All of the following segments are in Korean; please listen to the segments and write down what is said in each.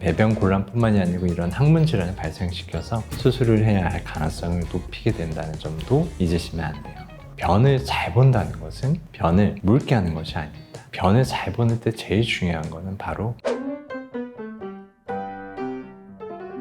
배변 곤란뿐만이 아니고 이런 항문 질환을 발생시켜서 수술을 해야 할 가능성을 높이게 된다는 점도 잊으시면 안 돼요. 변을 잘 본다는 것은 변을 묽게 하는 것이 아닙니다. 변을 잘 보는 때 제일 중요한 것은 바로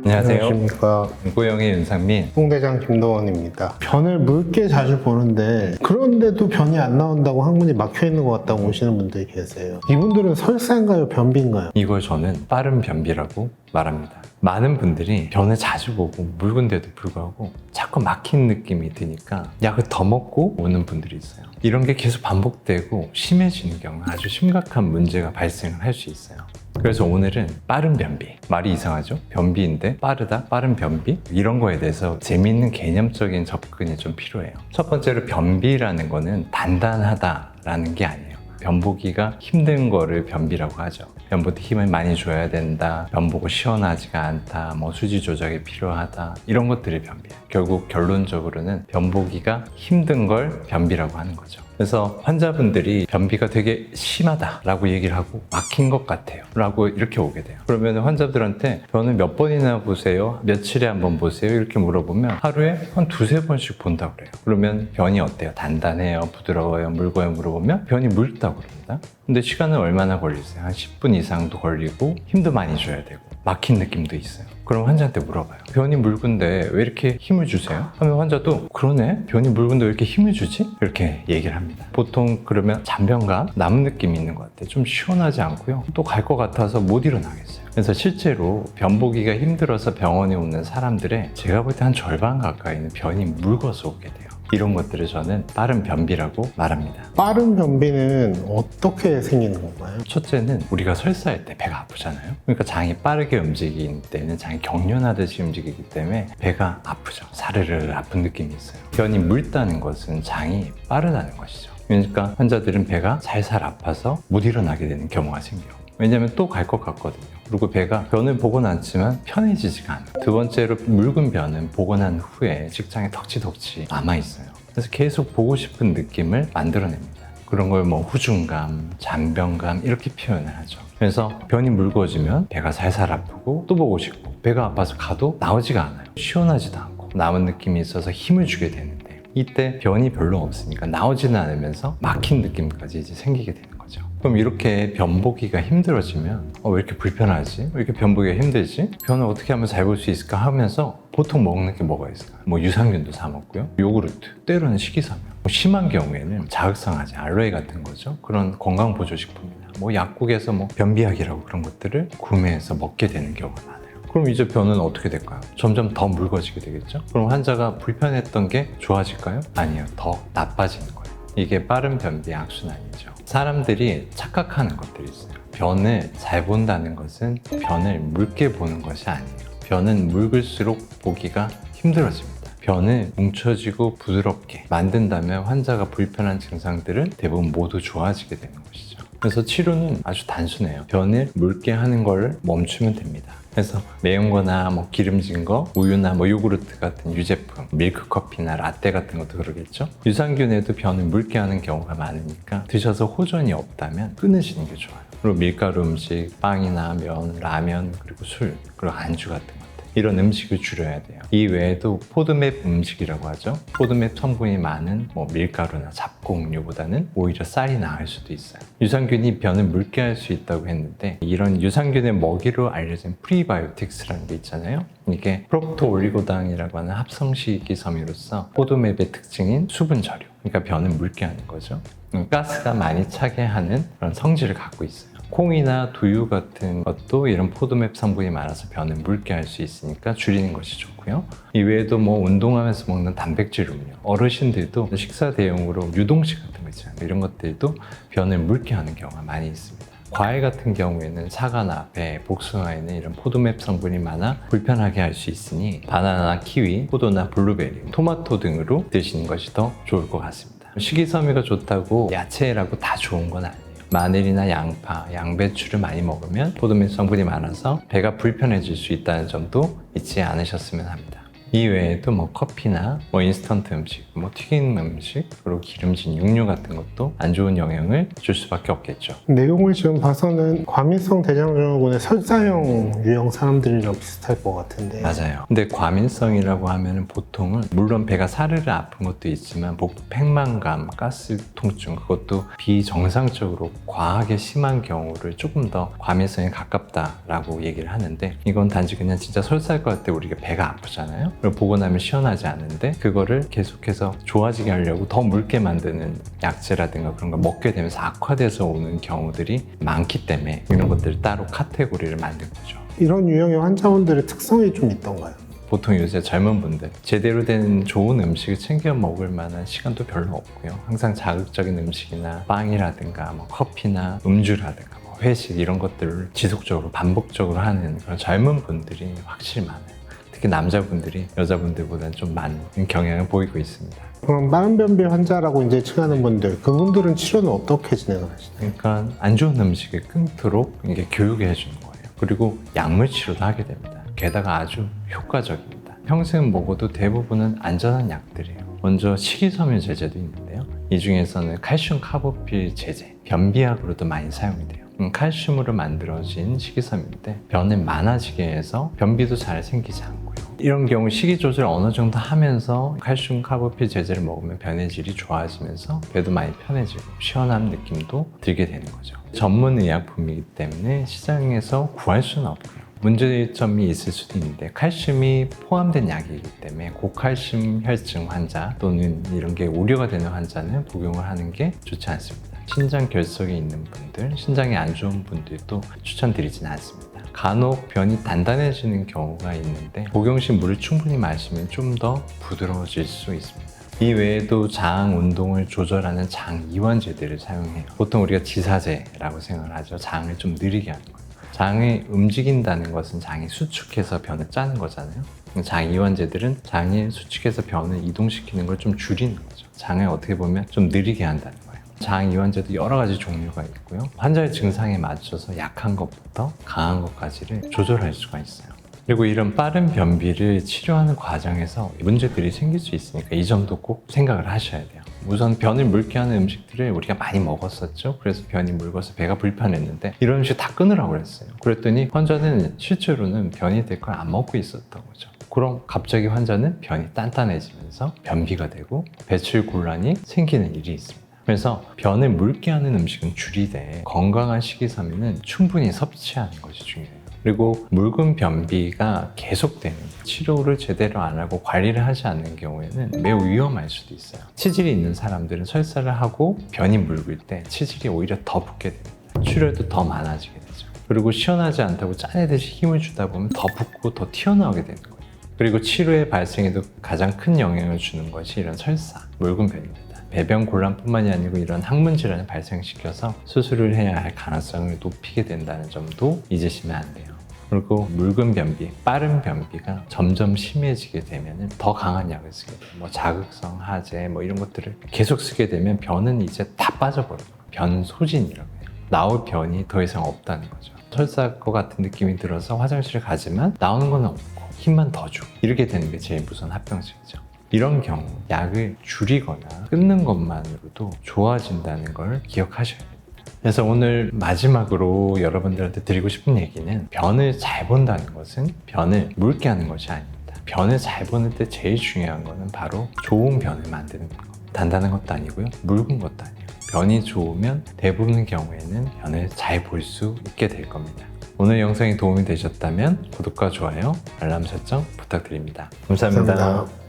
안녕하세요. 안녕하십니까. 고영의 윤상민. 홍대장 김도원입니다. 변을 묽게 자주 보는데 그런데도 변이 안 나온다고 항문이 막혀있는 것 같다고 오시는 분들이 계세요. 이분들은 설사인가요? 변비인가요? 이걸 저는 빠른 변비라고 말합니다. 많은 분들이 변을 자주 보고 묽은데도 불구하고 자꾸 막힌 느낌이 드니까 약을 더 먹고 오는 분들이 있어요. 이런 게 계속 반복되고 심해지는 경우는 아주 심각한 문제가 발생을 할 수 있어요. 그래서 오늘은 빠른 변비, 말이 이상하죠? 변비인데 빠르다? 빠른 변비? 이런 거에 대해서 재미있는 개념적인 접근이 좀 필요해요. 첫 번째로 변비라는 거는 단단하다라는 게 아니에요. 변보기가 힘든 거를 변비라고 하죠. 변보기 힘을 많이 줘야 된다, 변보고 시원하지가 않다, 뭐 수지 조작이 필요하다, 이런 것들이 변비예요. 결국 결론적으로는 변보기가 힘든 걸 변비라고 하는 거죠. 그래서 환자분들이 변비가 되게 심하다라고 얘기를 하고 막힌 것 같아요 라고 이렇게 오게 돼요. 그러면 환자들한테 변을 몇 번이나 보세요? 며칠에 한 번 보세요? 이렇게 물어보면 하루에 한 두세 번씩 본다고 그래요. 그러면 변이 어때요? 단단해요? 부드러워요? 묽어요? 물어보면 변이 묽다고 그럽니다. 근데 시간은 얼마나 걸리세요? 한 10분 이상도 걸리고 힘도 많이 줘야 되고 막힌 느낌도 있어요. 그럼 환자한테 물어봐요. 변이 묽은데 왜 이렇게 힘을 주세요? 하면 환자도 그러네? 변이 묽은데 왜 이렇게 힘을 주지? 이렇게 얘기를 합니다. 보통 그러면 잔변감, 남은 느낌이 있는 것 같아요. 좀 시원하지 않고요. 또 갈 것 같아서 못 일어나겠어요. 그래서 실제로 변 보기가 힘들어서 병원에 오는 사람들의 제가 볼 때 한 절반 가까이는 변이 묽어서 오게 돼요. 이런 것들을 저는 빠른 변비라고 말합니다. 빠른 변비는 어떻게 생기는 건가요? 첫째는 우리가 설사할 때 배가 아프잖아요. 그러니까 장이 빠르게 움직이는 때는 장이 경련하듯이 움직이기 때문에 배가 아프죠. 사르르 아픈 느낌이 있어요. 변이 묽다는 것은 장이 빠르다는 것이죠. 그러니까 환자들은 배가 살살 아파서 못 일어나게 되는 경우가 생겨요. 왜냐하면 또 갈 것 같거든요. 그리고 배가 변을 보고 났지만 편해지지가 않아요. 두 번째로 묽은 변은 보고 난 후에 직장에 덕지덕지 남아있어요. 그래서 계속 보고 싶은 느낌을 만들어냅니다. 그런 걸 뭐 후중감, 잔변감 이렇게 표현을 하죠. 그래서 변이 묽어지면 배가 살살 아프고 또 보고 싶고 배가 아파서 가도 나오지가 않아요. 시원하지도 않고 남은 느낌이 있어서 힘을 주게 되는데 이때 변이 별로 없으니까 나오지는 않으면서 막힌 느낌까지 이제 생기게 되는 거죠. 그럼 이렇게 변 보기가 힘들어지면 왜 이렇게 불편하지? 왜 이렇게 변 보기가 힘들지? 변을 어떻게 하면 잘 볼 수 있을까 하면서 보통 먹는 게 뭐가 있을까요? 뭐 유산균도 사 먹고요. 요구르트, 때로는 식이섬유. 심한 경우에는 자극성하지 알로에 같은 거죠. 그런 건강보조식품이나 뭐 약국에서 뭐 변비약이라고 그런 것들을 구매해서 먹게 되는 경우가 많아요. 그럼 이제 변은 어떻게 될까요? 점점 더 묽어지게 되겠죠? 그럼 환자가 불편했던 게 좋아질까요? 아니요. 더 나빠지는 거예요. 이게 빠른 변비의 악순환이죠. 사람들이 착각하는 것들이 있어요. 변을 잘 본다는 것은 변을 묽게 보는 것이 아니에요. 변은 묽을수록 보기가 힘들어집니다. 변을 뭉쳐지고 부드럽게 만든다면 환자가 불편한 증상들은 대부분 모두 좋아지게 되는 것이죠. 그래서 치료는 아주 단순해요. 변을 묽게 하는 걸 멈추면 됩니다. 그래서 매운 거나 뭐 기름진 거, 우유나 뭐 요구르트 같은 유제품, 밀크커피나 라떼 같은 것도 그러겠죠. 유산균에도 변을 묽게 하는 경우가 많으니까 드셔서 호전이 없다면 끊으시는 게 좋아요. 그리고 밀가루 음식, 빵이나 면, 라면, 그리고 술, 그리고 안주 같은 것들 이런 음식을 줄여야 돼요. 이 외에도 포드맵 음식이라고 하죠. 포드맵 성분이 많은 뭐 밀가루나 잡곡류보다는 오히려 쌀이 나을 수도 있어요. 유산균이 변을 묽게 할 수 있다고 했는데 이런 유산균의 먹이로 알려진 프리바이오틱스라는 게 있잖아요. 이게 프록토올리고당이라고 하는 합성식이섬유로서 포드맵의 특징인 수분 저류, 그러니까 변을 묽게 하는 거죠. 가스가 많이 차게 하는 그런 성질을 갖고 있어요. 콩이나 두유 같은 것도 이런 포도맵 성분이 많아서 변을 묽게 할 수 있으니까 줄이는 것이 좋고요. 이외에도 뭐 운동하면서 먹는 단백질 음료, 어르신들도 식사 대용으로 유동식 같은 거 있잖아요. 이런 것들도 변을 묽게 하는 경우가 많이 있습니다. 과일 같은 경우에는 사과나 배, 복숭아에는 이런 포도맵 성분이 많아 불편하게 할 수 있으니 바나나, 키위, 포도나 블루베리, 토마토 등으로 드시는 것이 더 좋을 것 같습니다. 식이섬유가 좋다고 야채라고 다 좋은 건 아니에요. 마늘이나 양파, 양배추를 많이 먹으면 포도맵 성분이 많아서 배가 불편해질 수 있다는 점도 잊지 않으셨으면 합니다. 이 외에도 뭐 커피나 뭐 인스턴트 음식, 뭐 튀긴 음식, 그리고 기름진 육류 같은 것도 안 좋은 영향을 줄 수밖에 없겠죠. 내용을 지금 봐서는 과민성 대장증후군의 설사형 유형 사람들이랑 비슷할 것 같은데. 맞아요. 근데 과민성이라고 하면은 보통은 물론 배가 사르르 아픈 것도 있지만 목 팽만감, 가스 통증 그것도 비정상적으로 과하게 심한 경우를 조금 더 과민성에 가깝다라고 얘기를 하는데, 이건 단지 그냥 진짜 설사할 것 같아 우리가 배가 아프잖아요. 그리고 보고 나면 시원하지 않은데 그거를 계속해서 좋아지게 하려고 더 묽게 만드는 약재라든가 그런 걸 먹게 되면서 악화돼서 오는 경우들이 많기 때문에 이런 것들을 따로 카테고리를 만든 거죠. 이런 유형의 환자분들의 특성이 좀 있던가요? 보통 요새 젊은 분들 제대로 된 좋은 음식을 챙겨 먹을 만한 시간도 별로 없고요. 항상 자극적인 음식이나 빵이라든가 뭐 커피나 음주라든가 뭐 회식 이런 것들을 지속적으로 반복적으로 하는 그런 젊은 분들이 확실히 많아요. 특히 남자분들이 여자분들보다는 좀 많은 경향을 보이고 있습니다. 그럼 빠른 변비 환자라고 이제 칭하는 분들, 그분들은 치료는 어떻게 진행을 하시나요? 그러니까 안 좋은 음식을 끊도록 이게 교육해 주는 거예요. 그리고 약물 치료도 하게 됩니다. 게다가 아주 효과적입니다. 평생 먹어도 대부분은 안전한 약들이에요. 먼저 식이섬유 제제도 있는데요. 이 중에서는 칼슘 카보필 제제, 변비약으로도 많이 사용이 돼요. 칼슘으로 만들어진 식이섬유인데 변이 많아지게 해서 변비도 잘 생기지 않고요. 이런 경우 식이 조절 어느 정도 하면서 칼슘 카보필 제제를 먹으면 변의 질이 좋아지면서 배도 많이 편해지고 시원한 느낌도 들게 되는 거죠. 전문 의약품이기 때문에 시장에서 구할 수는 없고요. 문제점이 있을 수도 있는데 칼슘이 포함된 약이기 때문에 고칼슘 혈증 환자 또는 이런 게 우려가 되는 환자는 복용을 하는 게 좋지 않습니다. 신장 결석이 있는 분들, 신장이 안 좋은 분들도 추천드리지는 않습니다. 간혹 변이 단단해지는 경우가 있는데 복용 시 물을 충분히 마시면 좀 더 부드러워질 수 있습니다. 이 외에도 장 운동을 조절하는 장 이완제들을 사용해요. 보통 우리가 지사제라고 생각을 하죠. 장을 좀 느리게 하는 거예요. 장이 움직인다는 것은 장이 수축해서 변을 짜는 거잖아요. 장 이완제들은 장이 수축해서 변을 이동시키는 걸 좀 줄이는 거죠. 장을 어떻게 보면 좀 느리게 한다는 거예요. 장 이완제도 여러 가지 종류가 있고요. 환자의 증상에 맞춰서 약한 것부터 강한 것까지를 조절할 수가 있어요. 그리고 이런 빠른 변비를 치료하는 과정에서 문제들이 생길 수 있으니까 이 점도 꼭 생각을 하셔야 돼요. 우선 변을 묽게 하는 음식들을 우리가 많이 먹었었죠. 그래서 변이 묽어서 배가 불편했는데 이런 음식 다 끊으라고 그랬어요. 그랬더니 환자는 실제로는 변이 될 걸 안 먹고 있었던 거죠. 그럼 갑자기 환자는 변이 단단해지면서 변비가 되고 배출 곤란이 생기는 일이 있습니다. 그래서 변을 묽게 하는 음식은 줄이되 건강한 식이섬유는 충분히 섭취하는 것이 중요해요. 그리고 묽은 변비가 계속되는 치료를 제대로 안 하고 관리를 하지 않는 경우에는 매우 위험할 수도 있어요. 치질이 있는 사람들은 설사를 하고 변이 묽을 때 치질이 오히려 더 붓게 됩니다. 출혈도 더 많아지게 되죠. 그리고 시원하지 않다고 짜내듯이 힘을 주다 보면 더 붓고 더 튀어나오게 되는 거예요. 그리고 치료의 발생에도 가장 큰 영향을 주는 것이 이런 설사, 묽은 변입니다. 배변 곤란뿐만이 아니고 이런 항문 질환을 발생시켜서 수술을 해야 할 가능성을 높이게 된다는 점도 잊으시면 안 돼요. 그리고 묽은 변비, 빠른 변비가 점점 심해지게 되면 더 강한 약을 쓰게 돼요. 뭐 자극성 하제 뭐 이런 것들을 계속 쓰게 되면 변은 이제 다 빠져버려요. 변 소진이라고 해요. 나올 변이 더 이상 없다는 거죠. 설사할 것 같은 느낌이 들어서 화장실을 가지만 나오는 건 없고 힘만 더 주고 이렇게 되는 게 제일 무서운 합병증이죠. 이런 경우 약을 줄이거나 끊는 것만으로도 좋아진다는 걸 기억하셔야 됩니다. 그래서 오늘 마지막으로 여러분들한테 드리고 싶은 얘기는 변을 잘 본다는 것은 변을 묽게 하는 것이 아닙니다. 변을 잘 보는 때 제일 중요한 것은 바로 좋은 변을 만드는 겁니다. 단단한 것도 아니고요. 묽은 것도 아니에요. 변이 좋으면 대부분의 경우에는 변을 잘 볼 수 있게 될 겁니다. 오늘 영상이 도움이 되셨다면 구독과 좋아요, 알람 설정 부탁드립니다. 감사합니다. 감사합니다.